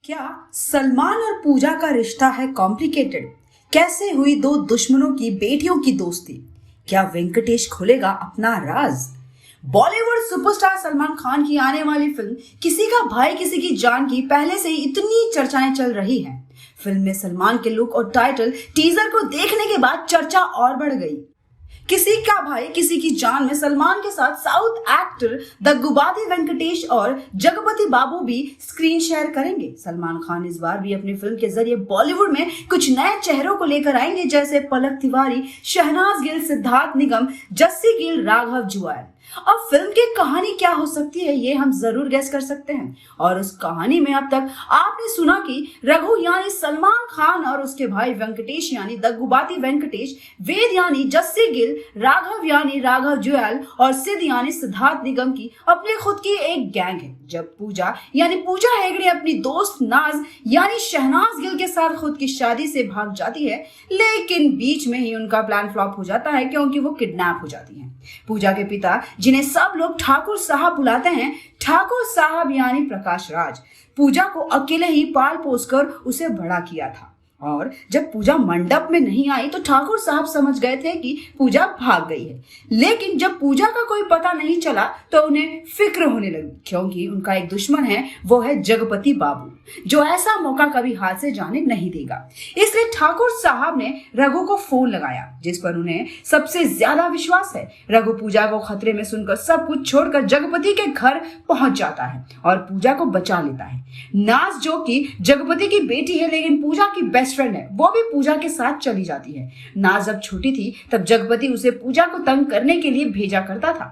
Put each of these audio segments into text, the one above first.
क्या सलमान और पूजा का रिश्ता है कॉम्प्लिकेटेड? कैसे हुई दो दुश्मनों की बेटियों की दोस्ती? क्या वेंकटेश खोलेगा अपना राज? बॉलीवुड सुपरस्टार सलमान खान की आने वाली फिल्म किसी का भाई किसी की जान की पहले से ही इतनी चर्चाएं चल रही हैं। फिल्म में सलमान के लुक और टाइटल टीजर को देखने के बाद चर्चा और बढ़ गई। किसी का भाई किसी की जान में सलमान के साथ साउथ एक्टर दग्गुबाती वेंकटेश और जगपति बाबू भी स्क्रीन शेयर करेंगे। सलमान खान इस बार भी अपनी फिल्म के जरिए बॉलीवुड में कुछ नए चेहरों को लेकर आएंगे, जैसे पलक तिवारी, शहनाज गिल, सिद्धार्थ निगम, जस्सी गिल, राघव जुआल। अब फिल्म की कहानी क्या हो सकती है ये हम जरूर गेस कर सकते हैं। और उस कहानी में अब तक आपने सुना कि रघु यानी सलमान खान और उसके भाई वेंकटेश यानी दग्गुबाती वेंकटेश, वेद यानी जस्सी गिल, राघव यानी राघव जुएल और सिद्ध यानी सिद्धार्थ निगम की अपनी खुद की एक गैंग है। जब पूजा यानी पूजा हेगड़े अपनी दोस्त नाज यानी शहनाज गिल के साथ खुद की शादी से भाग जाती है, लेकिन बीच में ही उनका प्लान फ्लॉप हो जाता है क्योंकि वो किडनैप हो जाती है। पूजा के पिता, जिन्हें सब लोग ठाकुर साहब बुलाते हैं, ठाकुर साहब यानी प्रकाश राज, पूजा को अकेले ही पाल पोस कर उसे बड़ा किया था। और जब पूजा मंडप में नहीं आई तो ठाकुर साहब समझ गए थे कि पूजा भाग गई है। लेकिन जब पूजा का कोई पता नहीं चला तो उन्हें फिक्र होने लगी, क्योंकि उनका एक दुश्मन है, वो है जगपति बाबू, जो ऐसा मौका कभी हाथ से जाने नहीं देगा। इसलिए ठाकुर साहब ने रघु को फोन लगाया, जिस पर उन्हें सबसे ज्यादा विश्वास है। रघु पूजा को खतरे में सुनकर सब कुछ छोड़कर जगपति के घर पहुंच जाता है और पूजा को बचा लेता है। नाज, जो कि जगपति की बेटी है लेकिन पूजा की बेस्ट फ्रेंड है, वो भी पूजा के साथ चली जाती है। नाज जब छोटी थी तब जगपति उसे पूजा को तंग करने के लिए भेजा करता था।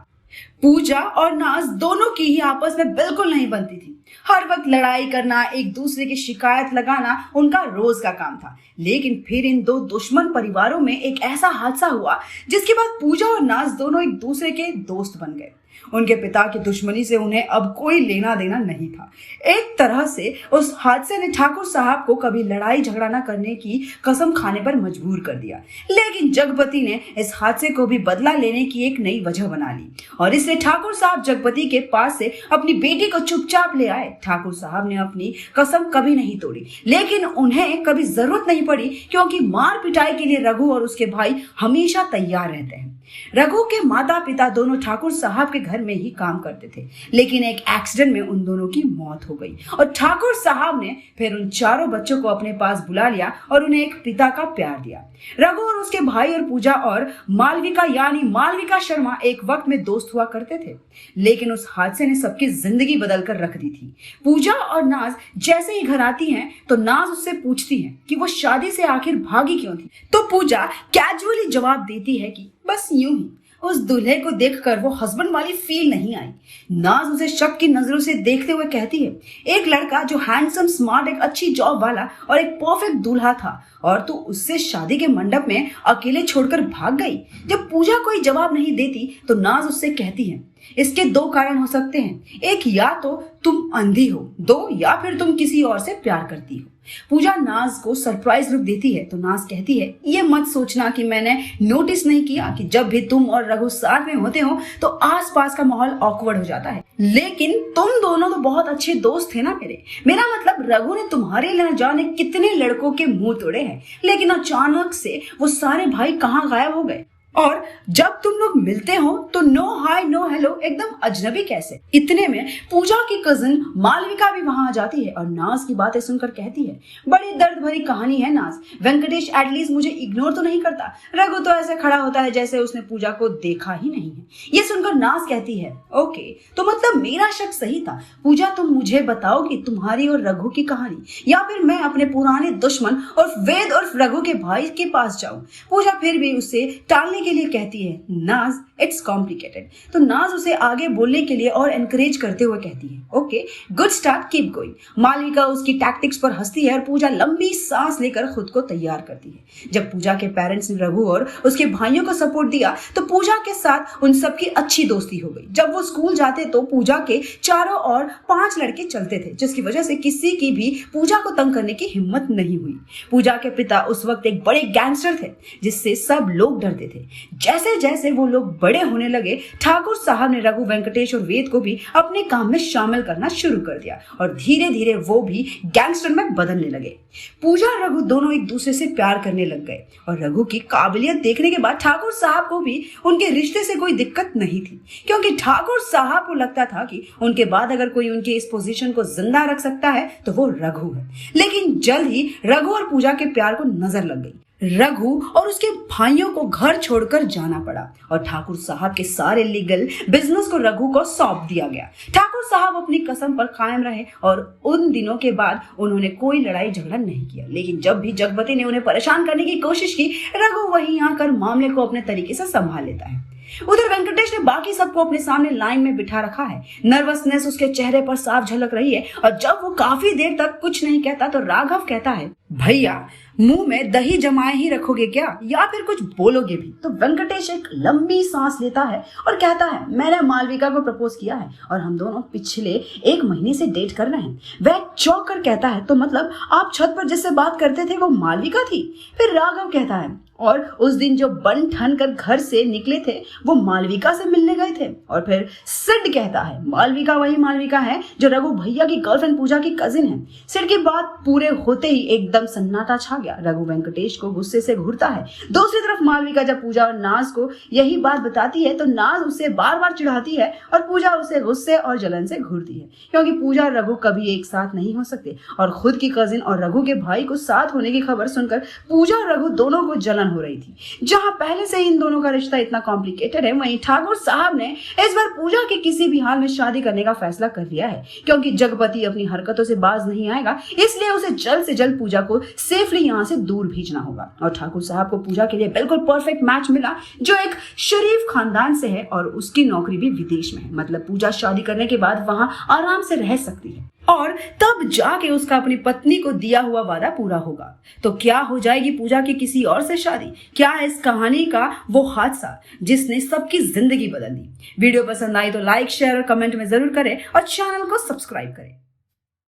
पूजा और नाज दोनों की ही आपस में बिल्कुल नहीं बनती थी। हर वक्त लड़ाई करना, एक दूसरे की शिकायत लगाना उनका रोज का काम था। लेकिन फिर इन दो दुश्मन परिवारों में एक ऐसा हादसा हुआ जिसके बाद पूजा और नाज दोनों एक दूसरे के दोस्त बन गए। उनके पिता की दुश्मनी से उन्हें अब कोई लेना देना नहीं था। एक तरह से उस हादसे ने ठाकुर साहब को कभी लड़ाई झगड़ा न करने की कसम खाने पर मजबूर कर दिया। लेकिन जगपति ने इस हादसे को भी बदला लेने की एक नई वजह बना ली और इसलिए ठाकुर साहब जगपति के पास से अपनी बेटी को चुपचाप ले आए। ठाकुर साहब ने अपनी कसम कभी नहीं तोड़ी, लेकिन उन्हें कभी जरूरत नहीं पड़ी, क्योंकि मार पिटाई के लिए रघु और उसके भाई हमेशा तैयार रहते हैं। रघु के माता पिता दोनों ठाकुर साहब के घर में ही काम करते थे, लेकिन एक एक्सीडेंट में उन दोनों की मौत हो गई और ठाकुर साहब ने फिर उन चारों बच्चों को अपने पास बुला लिया और उन्हें एक पिता का प्यार दिया। रघु और उसके भाई और पूजा और मालविका यानी मालविका शर्मा एक वक्त में दोस्त हुआ करते थे, लेकिन उस हादसे ने सबकी जिंदगी बदल कर रख दी थी। पूजा और नाज जैसे ही घर आती हैं तो नाज उससे पूछती है कि वो शादी से आखिर भागी क्यों थी, तो पूजा कैजुअली जवाब देती है कि बस यूं ही, उस दूल्हे को देखकर वो हस्बैंड वाली फील नहीं आई। नाज उसे शक की नजरों से देखते हुए कहती है, एक लड़का जो हैंडसम, स्मार्ट, एक अच्छी जॉब वाला और एक परफेक्ट दूल्हा था और तू उससे शादी के मंडप में अकेले छोड़कर भाग गई। जब पूजा कोई जवाब नहीं देती तो नाज उससे कहती है, इसके दो कारण हो सकते हैं, एक या तो तुम अंधी हो, दो या फिर तुम किसी और से प्यार करती हो। पूजा नाज को सरप्राइज लुक देती है तो नाज कहती है, ये मत सोचना कि मैंने नोटिस नहीं किया कि जब भी तुम और रघु साथ में होते हो तो आसपास का माहौल ऑकवर्ड हो जाता है, लेकिन तुम दोनों तो बहुत अच्छे दोस्त थे ना मेरा मतलब रघु ने तुम्हारे लिए न जाने कितने लड़कों के मुंह तोड़े हैं, लेकिन अचानक से वो सारे भाई कहाँ गायब हो गए और जब तुम लोग मिलते हो तो नो हाय नो हेलो, एकदम अजनबी कैसे। इतने में पूजा की कजिन मालविका भी वहां आ जाती है और नाज की बातें सुनकर कहती है, बड़ी दर्द भरी कहानी है नाज, वेंकटेश एटलीस्ट मुझे इग्नोर तो नहीं करता, रघु तो ऐसे खड़ा होता है जैसे उसने पूजा को देखा ही नहीं है। ये सुनकर नाज कहती है, ओके तो मतलब मेरा शक सही था। पूजा तुम मुझे बताओ कि तुम्हारी और रघु की कहानी, या फिर मैं अपने पुराने दुश्मन और वेद और रघु के भाई के पास जाऊं। पूजा फिर भी उसे टालने के लिए कहती है, नाज इट्स कॉम्प्लिकेटेड। तो नाज उसे आगे बोलने के लिए और एनकरेज करते हुए कहती है, okay good start, keep going. Malavika उसकी टैक्टिक्स पर हंसती है और पूजा लंबी सांस लेकर खुद को तैयार करती है। जब पूजा के पेरेंट्स ने रघु और उसके भाइयों को सपोर्ट दिया तो पूजा के साथ उन सबकी अच्छी दोस्ती हो गई। जब वो स्कूल जाते तो पूजा के चारों ओर 5 लड़के चलते थे, जिसकी वजह से किसी की भी पूजा को तंग करने की हिम्मत नहीं हुई। पूजा के पिता उस वक्त एक बड़े गैंगस्टर थे जिससे सब लोग डरते थे। जैसे जैसे वो लोग बड़े होने लगे, ठाकुर साहब ने रघु, वेंकटेश और वेद को भी अपने काम में शामिल करना शुरू कर दिया और धीरे धीरे वो भी गैंगस्टर में बदलने लगे। पूजा और रघु दोनों एक दूसरे से प्यार करने लग गए और रघु की काबिलियत देखने के बाद ठाकुर साहब को भी उनके रिश्ते से कोई दिक्कत नहीं थी, क्योंकि ठाकुर साहब को लगता था कि उनके बाद अगर कोई उनके इस पोजीशन को जिंदा रख सकता है तो वो रघु है। लेकिन जल्द ही रघु और पूजा के प्यार को नजर लग गई। रघु और उसके भाइयों को घर छोड़कर जाना पड़ा और ठाकुर साहब के सारे लीगल बिजनेस को रघु को सौंप दिया गया। ठाकुर साहब अपनी कसम पर कायम रहे और उन दिनों के बाद उन्होंने कोई लड़ाई झगड़ा नहीं किया। लेकिन जब भी जगपति ने उन्हें परेशान करने की कोशिश की, रघु वहीं आकर मामले को अपने तरीके से संभाल लेता है। उधर वेंकटेश ने बाकी सबको अपने सामने लाइन में बिठा रखा है। नर्वसनेस उसके चेहरे पर साफ झलक रही है और जब वो काफी देर तक कुछ नहीं कहता तो राघव कहता है, भैया मुंह में दही जमाए ही रखोगे क्या या फिर कुछ बोलोगे भी? तो वेंकटेश एक लंबी सांस लेता है और कहता है, मैंने मालविका को प्रपोज किया है और हम दोनों पिछले 1 महीने से डेट कर रहे हैं। वह चौंक कर कहता है, तो मतलब आप छत पर जिससे बात करते थे वो मालविका थी? फिर राघव कहता है, और उस दिन जो बन ठन कर घर से निकले थे वो मालविका से मिलने गए थे। और फिर सिड कहता है, मालविका वही मालविका है जो रघु भैया की गर्लफ्रेंड पूजा की कजिन है। सिड की बात पूरे होते ही एकदम सन्नाटा छा गया। रघु वेंकटेश को गुस्से से घूरता है। दूसरी तरफ मालविका जब पूजा और नाज को यही बात बताती है तो नाज उसे बार बार चिढ़ाती है और पूजा उसे गुस्से और जलन से घूरती है, क्योंकि पूजा और रघु कभी एक साथ नहीं हो सकते और खुद की कजिन और रघु के भाई को साथ होने की खबर सुनकर पूजा और रघु दोनों को जलन हो रही थी। जहां पहले से ही इन दोनों का रिश्ता इतना कॉम्प्लिकेटेड है, वहीं ठाकुर साहब ने इस बार पूजा की किसी भी हाल में शादी करने का फैसला कर लिया है, क्योंकि जगपति अपनी हरकतों से बाज नहीं आएगा, इसलिए उसे जल्द से जल्द पूजा को सेफली यहां से दूर भेजना होगा। और ठाकुर साहब को पूजा के लिए बिल्कुल परफेक्ट मैच मिला, जो एक शरीफ खानदान से है और उसकी नौकरी भी विदेश में है। मतलब पूजा शादी करने के बाद वहां आराम से रह सकती है और तब जाके उसका अपनी पत्नी को दिया हुआ वादा पूरा होगा। तो क्या हो जाएगी पूजा की किसी और से शादी? क्या है इस कहानी का वो हादसा जिसने सबकी जिंदगी बदल दी? वीडियो पसंद आई तो लाइक, शेयर और कमेंट में जरूर करें और चैनल को सब्सक्राइब करें।